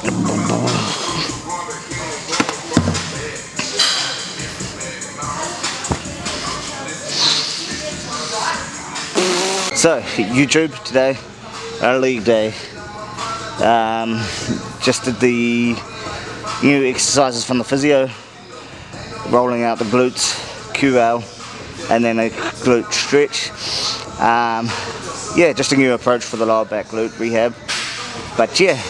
So, YouTube today, our league day. Just did the new exercises from the physio, rolling out the glutes, QL, and then a glute stretch. Yeah, just a new approach for the lower back glute rehab. But yeah,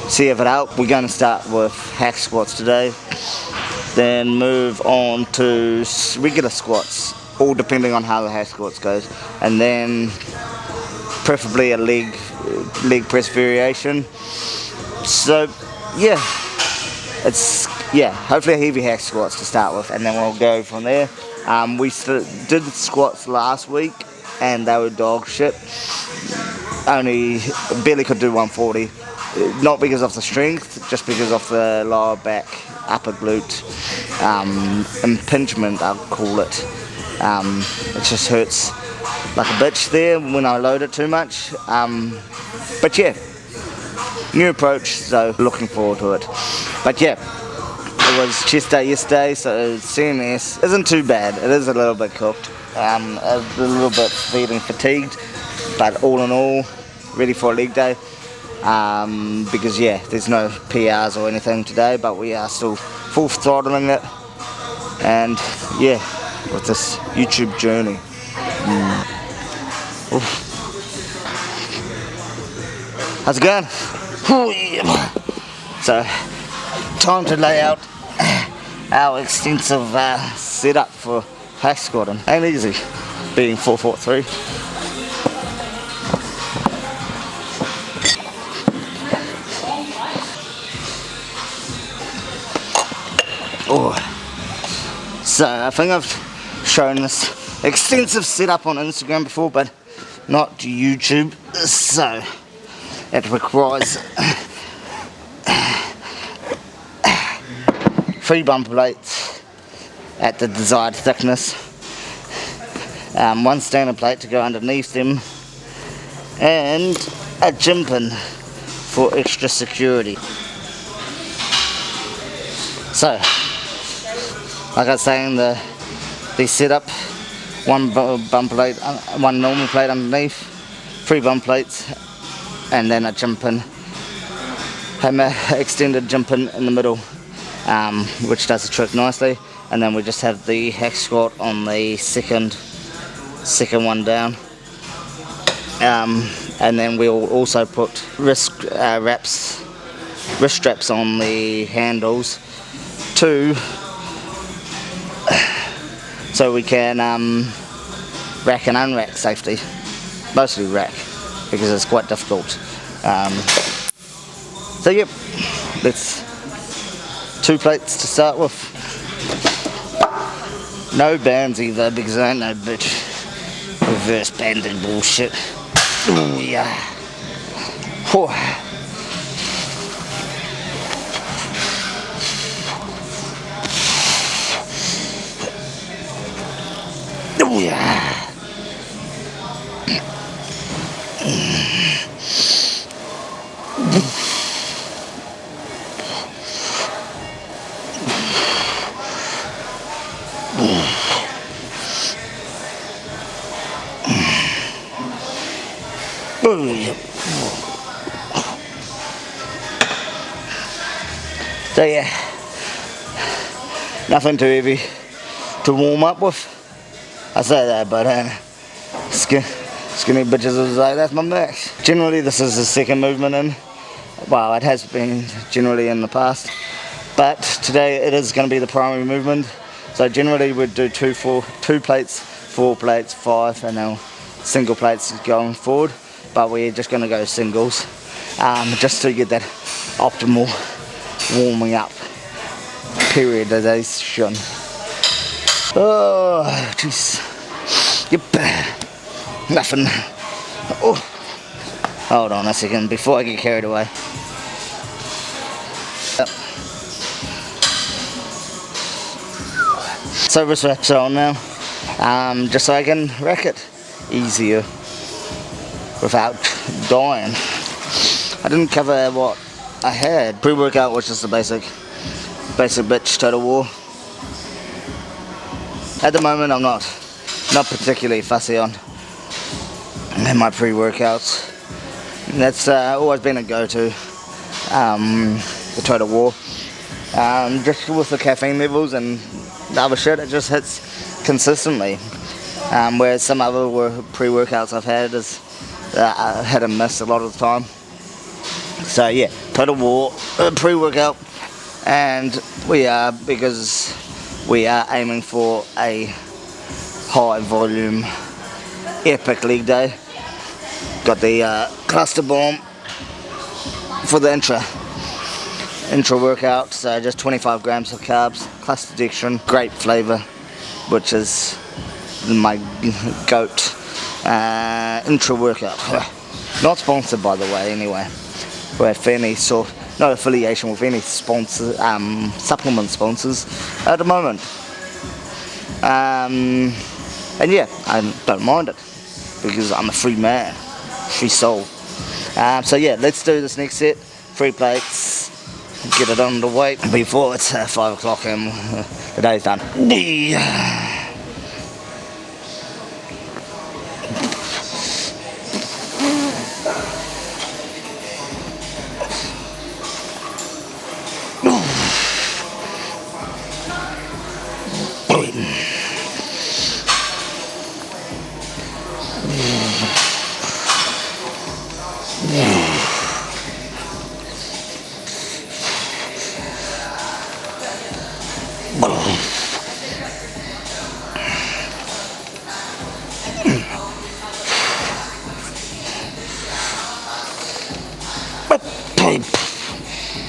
see if it helped. We're going to start with hack squats today, then move on to regular squats, all depending on how the hack squats goes, and then preferably a leg press variation. So yeah, hopefully a heavy hack squats to start with, and then we'll go from there. We did squats last week and they were dog shit. Only barely could do 140, not because of the strength, just because of the lower back, upper glute impingement, I'll call it. It just hurts like a bitch there when I load it too much. But yeah, new approach, so looking forward to it. But yeah, it was chest day yesterday, so CMS isn't too bad. It is a little bit cooked, a little bit feeling fatigued, but all in all, ready for a leg day. Because yeah, there's no PRs or anything today, but we are still full throttling it, and yeah, with this YouTube journey. How's it going? Ooh, yeah. So, time to lay out our extensive setup for hack squatting. Ain't easy being 4'3". Oh. So I think I've shown this extensive setup on Instagram before, but not YouTube. So it requires 3 bumper plates at the desired thickness, 1 standard plate to go underneath them, and a gym pin for extra security. So, like I was saying, the setup, 1 bumper plate, 1 normal plate underneath, 3 bumper plates, and then a gym pin, an extended gym pin in the middle, which does the trick nicely. And then we just have the hack squat on the second one down, and then we'll also put wrist straps on the handles too, so we can rack and unrack safely, mostly rack because it's quite difficult. So yep, let's 2 plates to start with. No bands either, because I ain't no bitch. Reverse banding bullshit. Ooh, yeah. Whew. Ooh, yeah. So yeah, nothing too heavy to warm up with. I say that, but skinny bitches is like, that's my max. Generally this is the second movement in. Well, it has been generally in the past, but today it is going to be the primary movement. So generally we'd do 2 plates, 4 plates, 5, and then single plates going forward. But we're just going to go singles, just to get that optimal warming up periodization. Oh, jeez. Yep. Nothing. Oh. Hold on a second before I get carried away. Yep. So wrist wraps are on now, just so I can rack it easier without dying. I didn't cover what I had pre-workout, which is the basic bitch total war. At the moment, I'm not particularly fussy on my pre-workouts. That's always been a go-to, the total war. Just with the caffeine levels and the other shit, it just hits consistently. Whereas some other pre-workouts I've had is hit and miss a lot of the time. So yeah, total war pre-workout, and because we are aiming for a high volume epic leg day. Got the cluster bomb for the intra workout, so just 25 grams of carbs, cluster dextrin, grape flavour, which is my goat intra workout. Not sponsored, by the way, anyway. We have any sort, no affiliation with any sponsor, supplement sponsors at the moment. And yeah, I don't mind it because I'm a free man, free soul. So yeah, let's do this next set. 3 plates, get it underway before it's 5 o'clock and the day's done.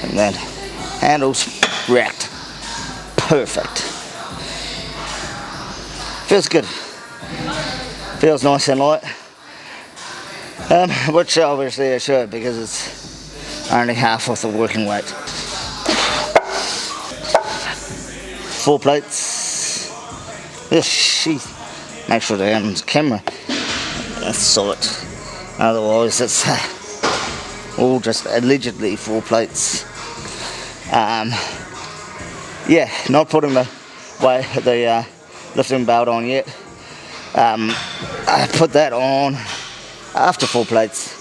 And then handles racked. Perfect. Feels good. Feels nice and light. Which obviously it should, because it's only half of the working weight. 4 plates. Yes, sheet. Make sure the camera saw it. Otherwise, it's all just allegedly 4 plates. Yeah, not putting the lifting belt on yet. I put that on after 4 plates.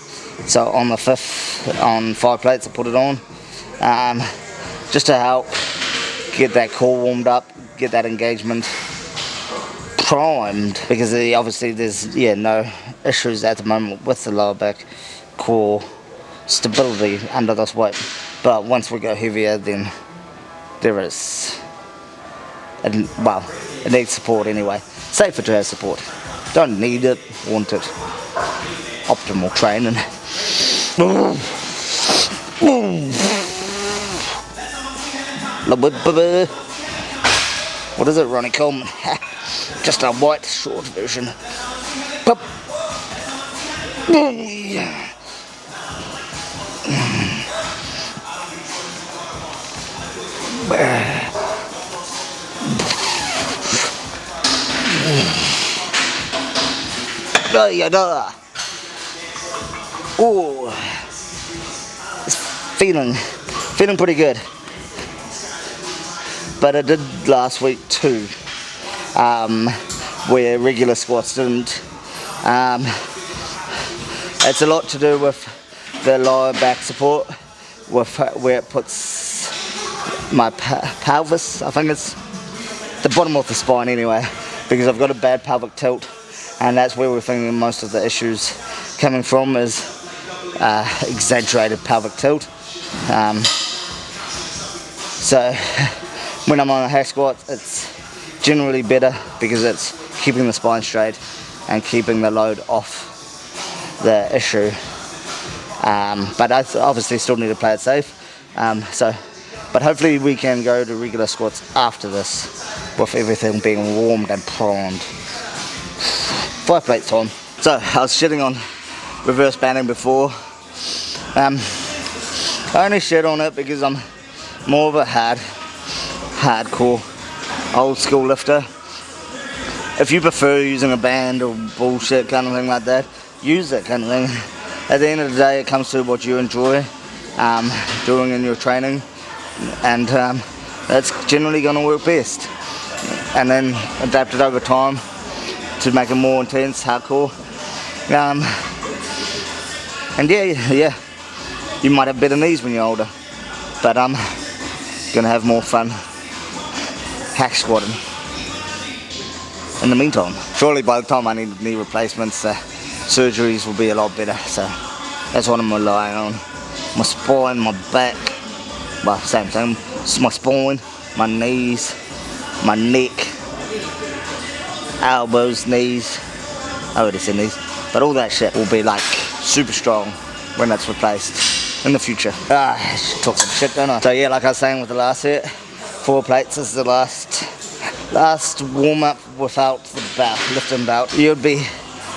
So on the 5th, on 5 plates, I put it on, just to help get that core warmed up, get that engagement primed, because obviously there's no issues at the moment with the lower back core stability under this weight. But once we go heavier, then there is, well, it needs support anyway. Safer to have support. Don't need it, want it. Optimal training. What is it, Ronnie Coleman? Just a white short version. Ooh, it's feeling pretty good. But I did last week too, where regular squats didn't. It's a lot to do with the lower back support, with where it puts my pelvis. I think it's the bottom of the spine anyway, because I've got a bad pelvic tilt, and that's where we're thinking most of the issues coming from, is exaggerated pelvic tilt. So when I'm on a hack squat, it's generally better because it's keeping the spine straight and keeping the load off the issue. But I obviously still need to play it safe. But hopefully we can go to regular squats after this, with everything being warmed and primed. 5 plates time. So I was shitting on reverse banding before. I only shit on it because I'm more of a hardcore old school lifter. If you prefer using a band or bullshit kind of thing like that, use it kind of thing. At the end of the day, it comes to what you enjoy. doing in your training, and that's generally going to work best. And then adapt it over time to make it more intense, hardcore. And yeah, you might have better knees when you're older, but I'm gonna have more fun hack squatting in the meantime. Surely by the time I need knee replacements, surgeries will be a lot better, so that's what I'm relying on. My spine, my back, well, same thing. It's my spine, my knees, my neck, elbows, knees, I already said knees, but all that shit will be like super strong when that's replaced in the future. I should talk some shit, don't I? So yeah, like I was saying with the last set, 4 plates, this is the last warm up without the belt, lifting belt. You'd be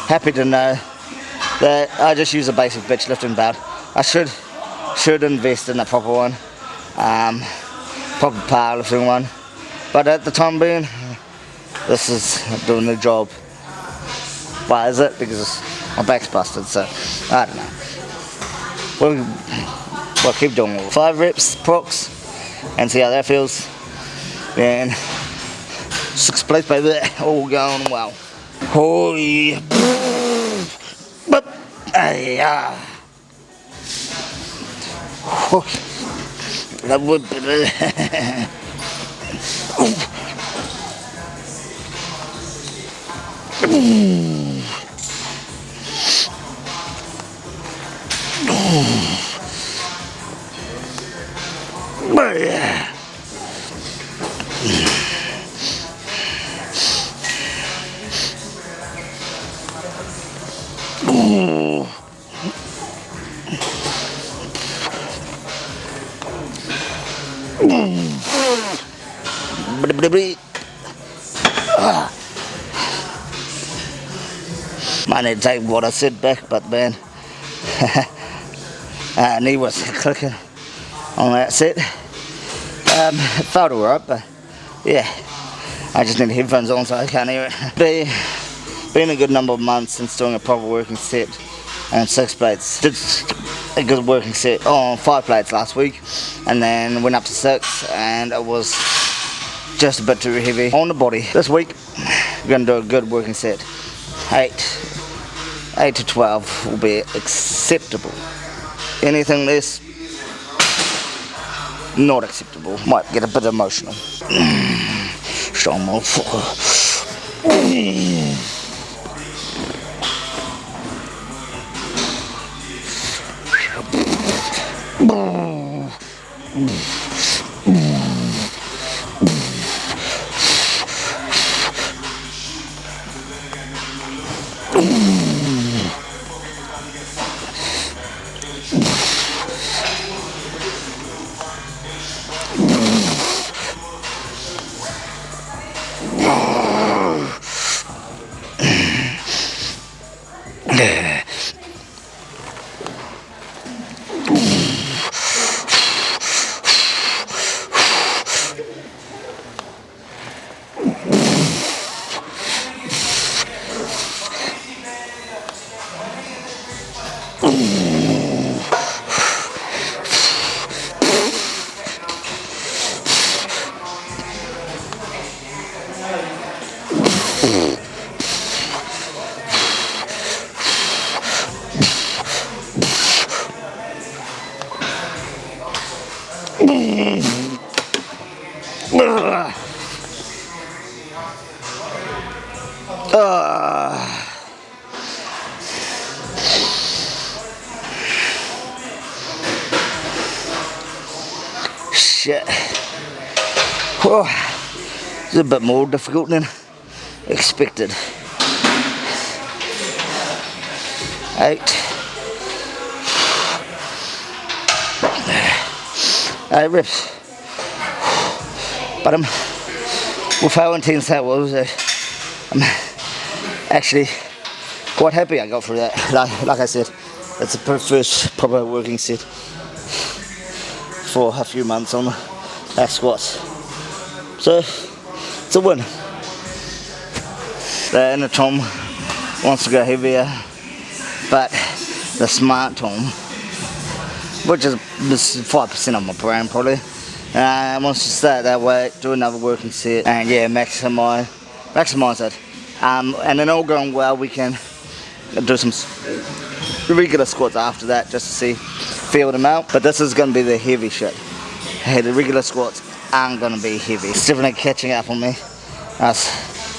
happy to know that I just use a basic bitch lifting belt. I should invest in a proper one, proper powerlifting one, but at the time being, this is doing the job. Why is it? Because my back's busted, so I don't know. We'll keep doing it. 5 reps, prox, and see how that feels. Then 6 plates, baby, all going well. Oh yeah. That would be Might need to take what I said back, but man, knee was clicking on that set. It felt alright, but yeah, I just need headphones on so I can't hear it. Been a good number of months since doing a proper working set on 6 plates. Did a good working set on 5 plates last week, and then went up to 6, and it was just a bit too heavy on the body. This week, we're going to do a good working set. 8 to 12 will be acceptable. Anything less, not acceptable. Might get a bit emotional. Strong motherfucker. Shit. Oh, it's a bit more difficult than expected. 8 reps. But with how intense that was, I'm actually quite happy I got through that. Like I said, it's the first proper working set for a few months on back squats. So it's a win. The inner Tom wants to go heavier, but the smart Tom which is 5% of my brain probably. Once you start that way, do another working set, and yeah, maximize it. And then all going well, we can do some regular squats after that, just to see, feel them out. But this is going to be the heavy shit. Hey, the regular squats aren't going to be heavy. It's definitely catching up on me. I was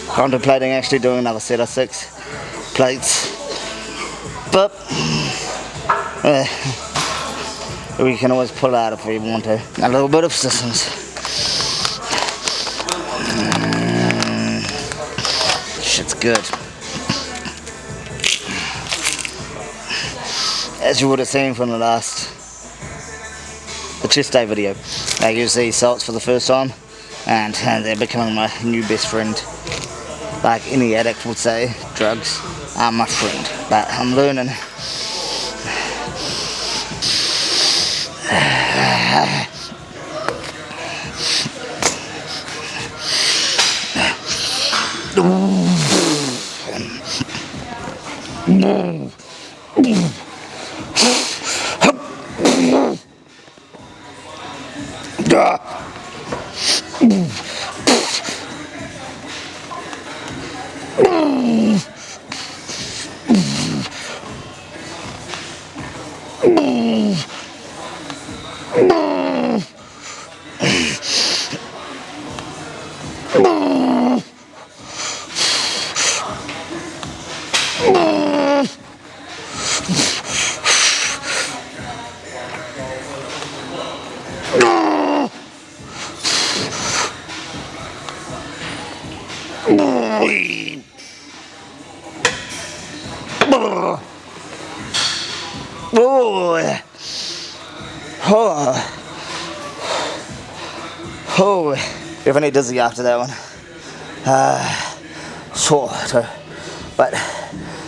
contemplating actually doing another set of 6 plates, but we can always pull out if we want to. A little bit of persistence. Shit's good. As you would have seen from the chest day video, I use these salts for the first time, and they're becoming my new best friend. Like any addict would say, drugs are my friend, but I'm learning. Oh, definitely dizzy after that one. Sore too, but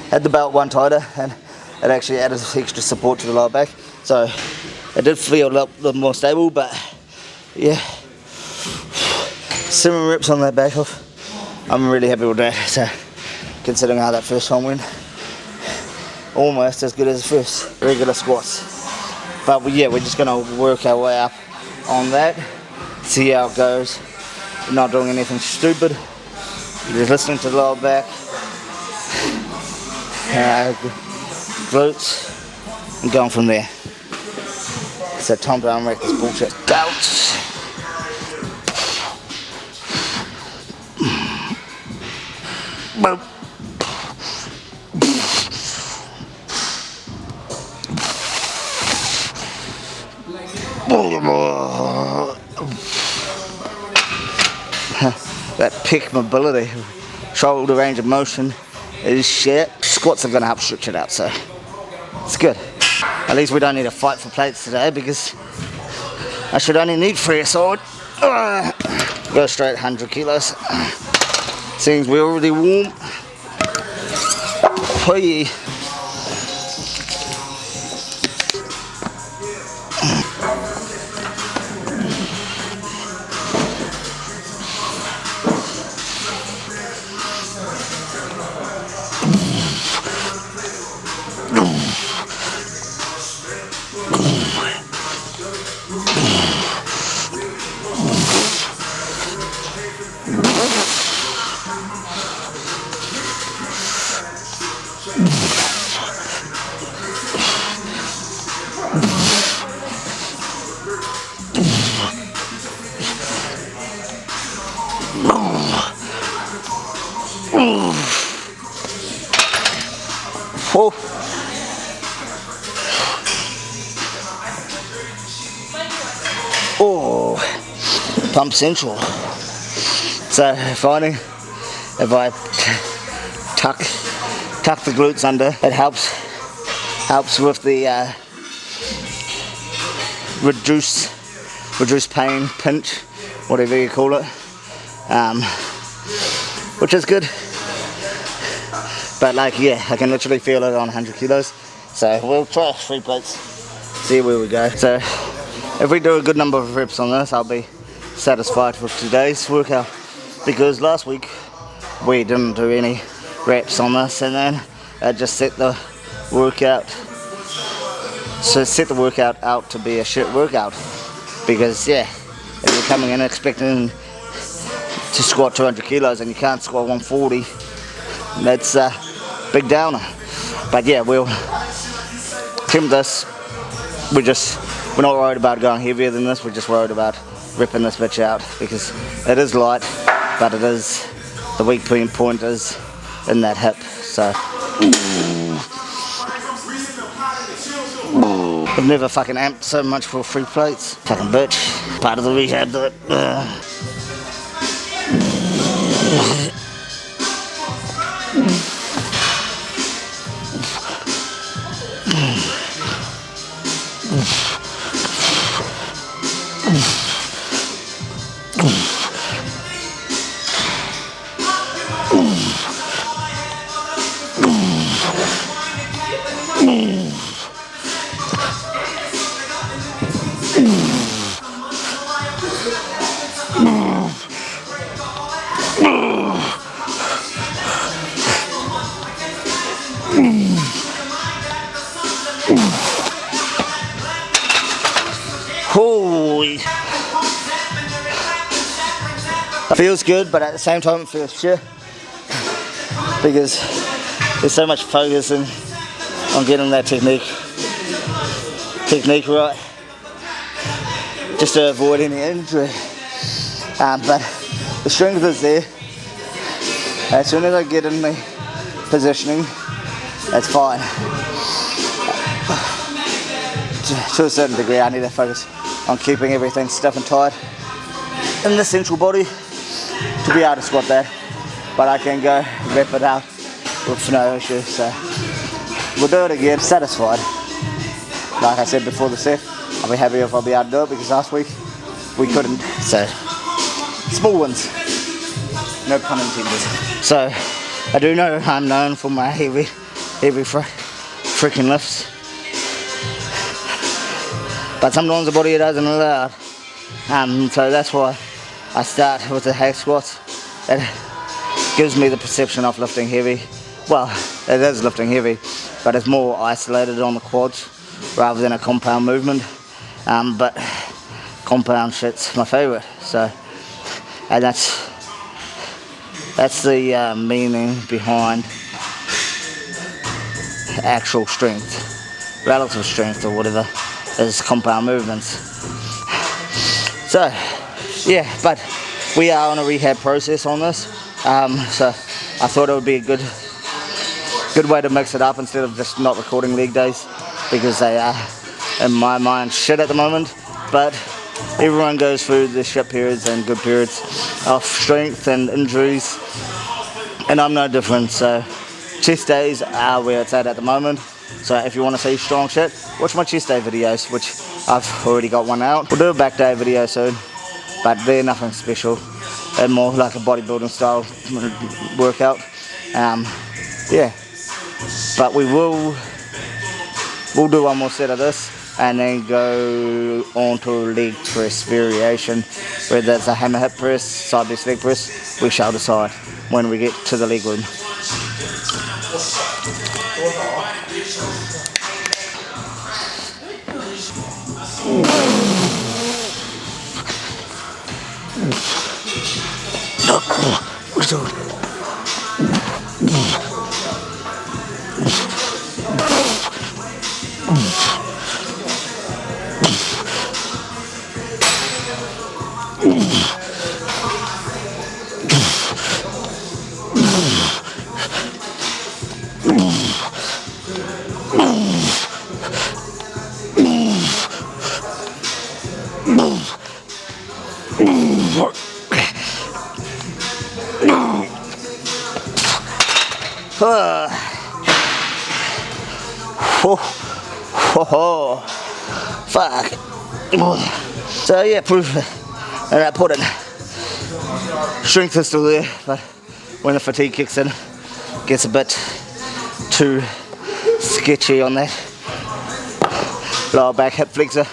had the belt one tighter, and it actually added extra support to the lower back, so it did feel a little more stable. But yeah, 7 reps on that back off. I'm really happy with that. So considering how that first one went, almost as good as the first regular squats. But yeah, we're just gonna work our way up on that, see how it goes. We're not doing anything stupid. Just listening to the lower back, glutes, and going from there. So time to unrack this bullshit. Belts. Boom. That pec mobility, shoulder range of motion is shit. Squats are going to help stretch it out, so it's good. At least we don't need to fight for plates today, because I should only need 3 aside. Go straight 100 kilos. Seems we're already warm. Oh yeah. Oh. Oh, pump central. So finding if I tuck the glutes under, it helps with the reduce pain, pinch, whatever you call it, which is good. But like, yeah, I can literally feel it on 100 kilos. So we'll try 3 plates, see where we go. So if we do a good number of reps on this, I'll be satisfied with today's workout, because last week we didn't do any reps on this, and then I just set the workout So set the workout out to be a shit workout, because yeah, if you're coming in expecting to squat 200 kilos and you can't squat 140, that's a big downer. But yeah, we'll trim this. We're not worried about going heavier than this, we're just worried about ripping this bitch out, because it is light, but it is, the weak point is in that hip. So I've never fucking amped so much for free plates. Fucking bitch. Part of the rehab that holy. It feels good, but at the same time it feels shit, because there's so much focus on getting that technique right, just to avoid any injury. But the strength is there. As soon as I get in the positioning, that's fine. To a certain degree, I need to focus on keeping everything stiff and tight in the central body to be able to squat that. But I can go rep it out with no issue. So we'll do it again, satisfied. Like I said before the set, I'll be happy if I'll be able to do it, because last week we couldn't. So small wins, no pun intended. So I do know I'm known for my heavy freaking lifts, but sometimes the body doesn't allow it. So that's why I start with the hack squats. It gives me the perception of lifting heavy. Well, it is lifting heavy, but it's more isolated on the quads rather than a compound movement. But compound shit's my favourite. So, and that's the meaning behind actual strength, relative strength or whatever, is compound movements. So yeah, but we are on a rehab process on this, so I thought it would be a good way to mix it up instead of just not recording leg days, because they are, in my mind, shit at the moment. But everyone goes through the shit periods and good periods of strength and injuries, and I'm no different. So chest days are where it's at the moment. So if you want to see strong shit, watch my chest day videos, which I've already got one out. We'll do a back day video soon, but they're nothing special. They're more like a bodybuilding style workout. Yeah, but we'll do one more set of this and then go on to leg press variation, whether it's a hammer hip press, side best leg press. We shall decide when we get to the leg room. Fuck. So yeah, proof and I put it. Strength is still there, but when the fatigue kicks in, it gets a bit too sketchy on that lower back hip flexor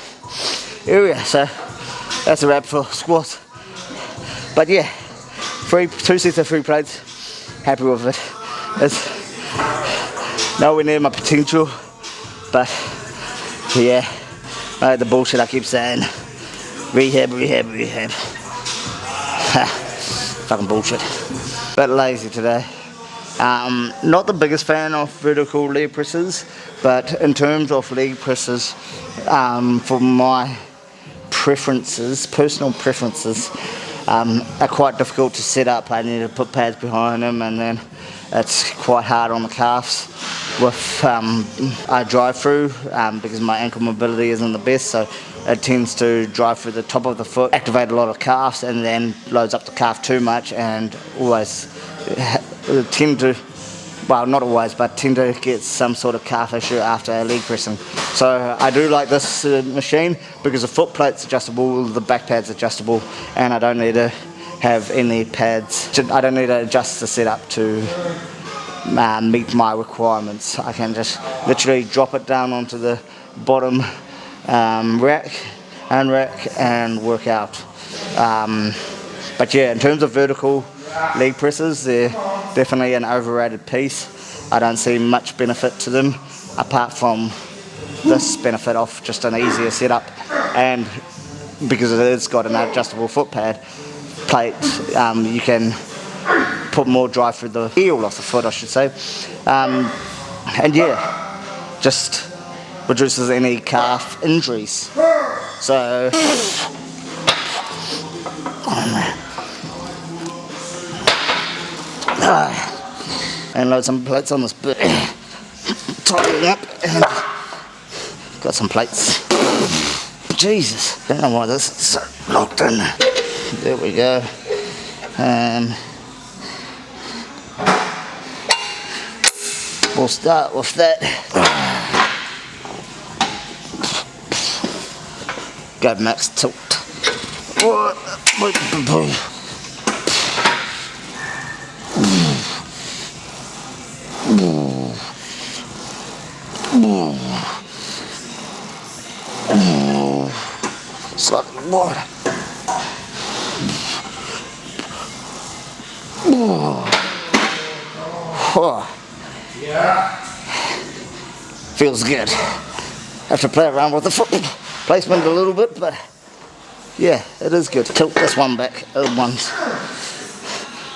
area. So that's a wrap for squats. But yeah, 2 sets of 3 plates. Happy with it. It's nowhere near my potential, but Yeah, the bullshit I keep saying. Rehab, rehab, rehab. Fucking bullshit. Bit lazy today. Not the biggest fan of vertical leg presses, but in terms of leg presses, for my preferences, personal preferences, are quite difficult to set up. I need to put pads behind them, and then it's quite hard on the calves. With I drive through because my ankle mobility isn't the best, so it tends to drive through the top of the foot, activate a lot of calves, and then loads up the calf too much, and always tend to, well, not always, but tend to get some sort of calf issue after leg pressing. So I do like this machine because the foot plate's adjustable, the back pad's adjustable, and I don't need to have any pads. I don't need to adjust the setup to meet my requirements. I can just literally drop it down onto the bottom rack, unrack, and work out. But yeah, in terms of vertical leg presses, they're definitely an overrated piece. I don't see much benefit to them apart from this benefit of just an easier setup, and because it's got an adjustable foot pad plate, you can put more drive through the heel of the foot, I should say, and yeah, just reduces any calf injuries. So and load some plates on this bit, tighten up, and got some plates. Jesus, don't know why this is so locked in. There we go. We'll start with that. Go max tilt. Slightly water. Feels good. Have to play around with the foot placement a little bit, but yeah, it is good. Tilt this one back once.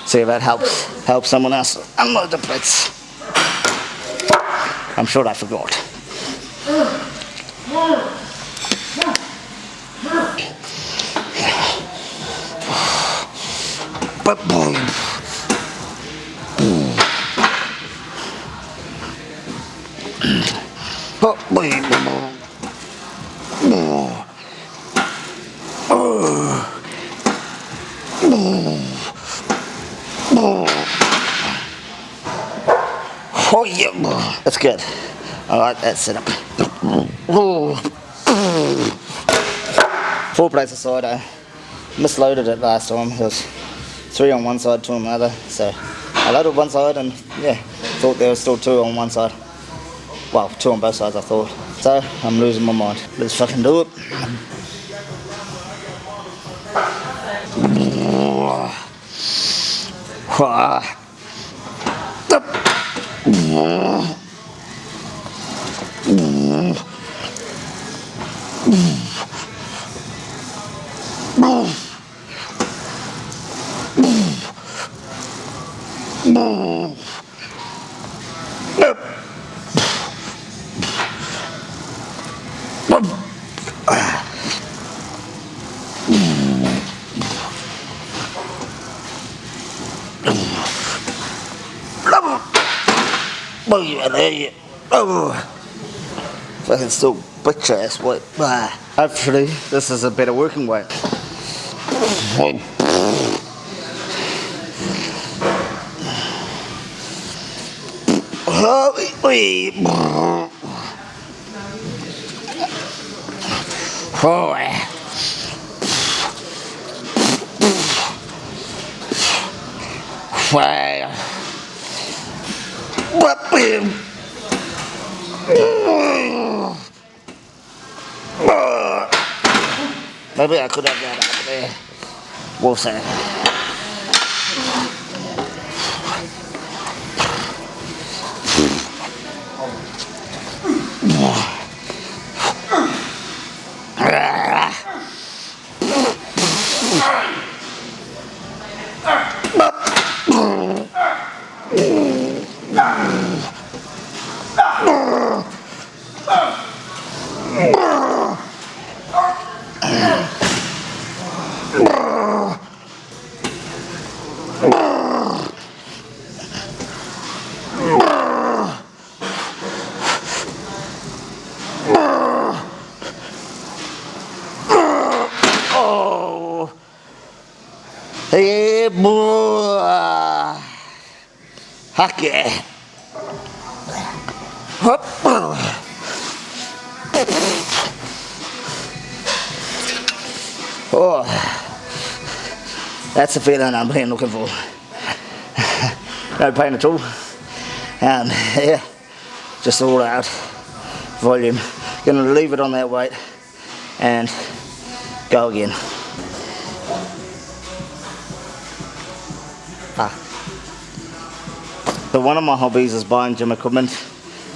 See if that helps someone else unload the plates. I'm sure I forgot. But boy. Oh yeah, that's good. I like that setup. 4 plates aside, I misloaded it last time. It was 3 on one side, 2 on the other. So I loaded one side and yeah, thought there was still 2 on one side. Well, 2 on both sides I thought. So I'm losing my mind. Let's fucking do it. Fucking still bitch ass weight. Hopefully this is a better working weight. Maybe I could have that up there. We'll see. Yeah, boy. Heck yeah. Hup. Oh, that's the feeling I'm been looking for. No pain at all. Yeah, just all out volume. Gonna leave it on that weight and go again. So one of my hobbies is buying gym equipment,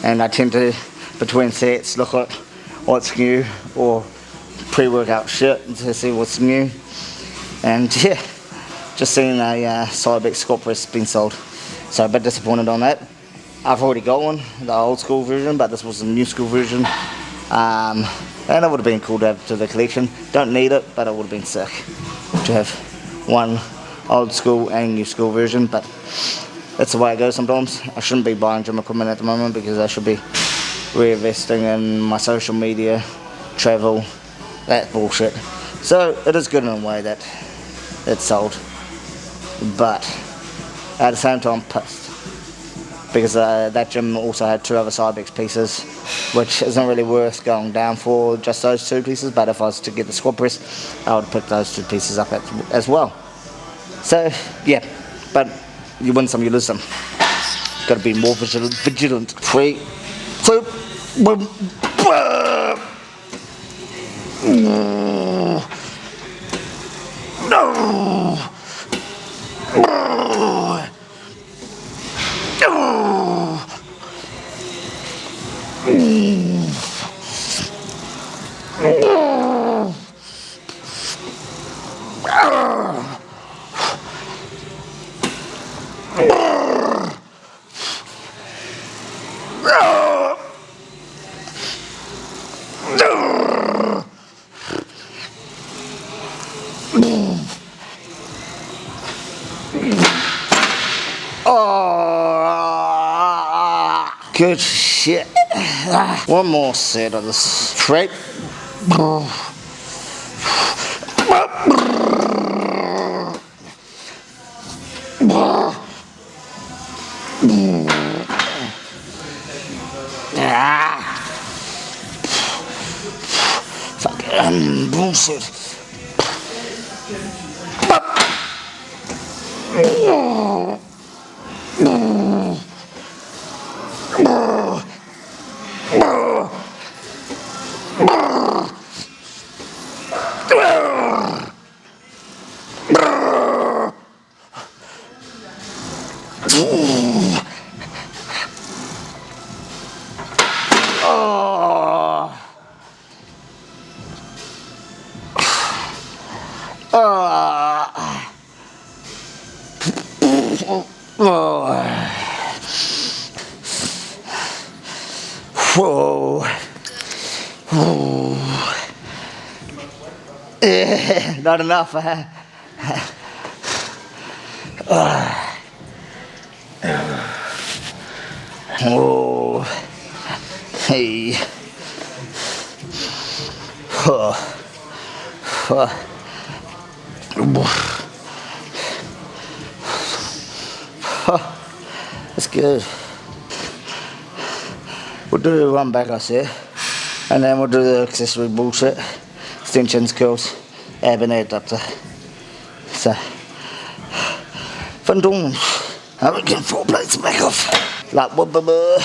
and I tend to, between sets, look at what's new or pre-workout shit to see what's new. And yeah, just seen a Cybex squat press being sold, so a bit disappointed on that. I've already got one, the old school version, but this was the new school version. And it would have been cool to have to the collection. Don't need it, but it would have been sick to have one old school and new school version, but that's the way it goes sometimes. I shouldn't be buying gym equipment at the moment because I should be reinvesting in my social media, travel, that bullshit. So it is good in a way that it's sold, but at the same time pissed because that gym also had 2 other Cybex pieces, which isn't really worth going down for just those 2 pieces, but if I was to get the squat press, I would pick those 2 pieces up as well. So yeah, but you win some, you lose some. Gotta be more vigilant. 3, 2, 1. No. Oh, good shit. One more set of this straight. Fucking bullshit. Whoa. Not enough, huh? Oh. Hey. That's good. We'll do the run back, I say, and then we'll do the accessory bullshit. Extensions, curls, ab and adductor. So, fun doing. I reckon 4 plates back off. Like, blah.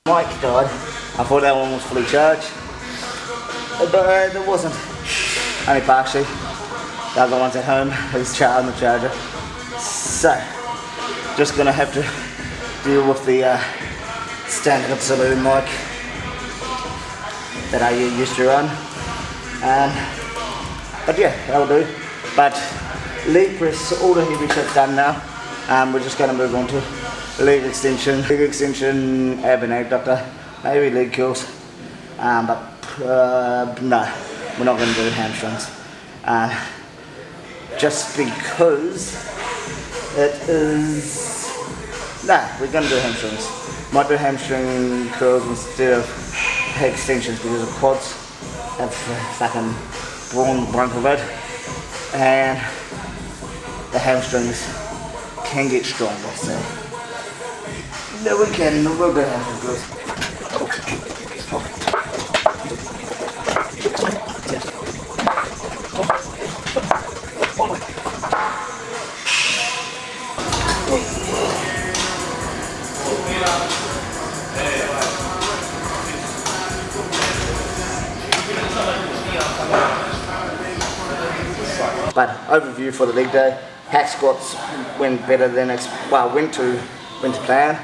Mic died. I thought that one was fully charged, but it wasn't. Only partially. The other one's at home is charging the charger. So, just gonna have to deal with the standard saloon mic that I used to run. But yeah, that'll do. But leg press, all the heavy shit's done now. We're just gonna move on to leg extension, ab and abductor, maybe leg curls. But no, we're not gonna do hamstrings. Just because it is, we're going to do hamstrings. Might do hamstring curls instead of leg extensions because the quads have fucking brunt of it, and the hamstrings can get stronger, so no, we'll do hamstring curls. But overview for the leg day, hack squats went better than went to plan.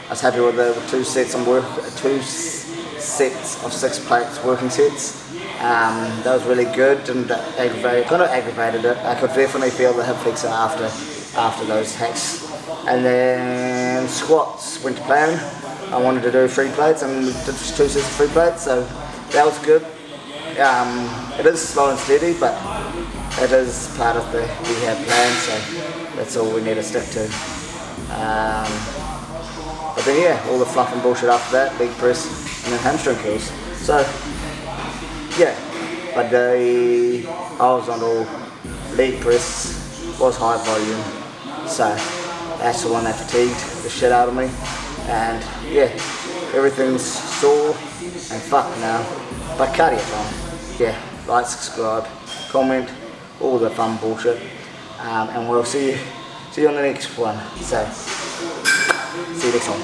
I was happy with the 2 sets of 6 plates working sets. That was really good and kind of aggravated it. I could definitely feel the hip flexor after those hacks. And then squats went to plan. I wanted to do 3 plates and we did 2 sets of 3 plates, so that was good. It is slow and steady, but it is part of the rehab plan, so that's all we need to stick to. But then yeah, all the fluff and bullshit after that, leg press and then hamstring curls. So yeah, but the horizontal leg press was high volume, so that's the one that fatigued the shit out of me. And yeah, everything's sore and fucked now, but cardio time. Yeah, like, subscribe, comment, all the fun bullshit, and we'll see you on the next one. So, see you next time.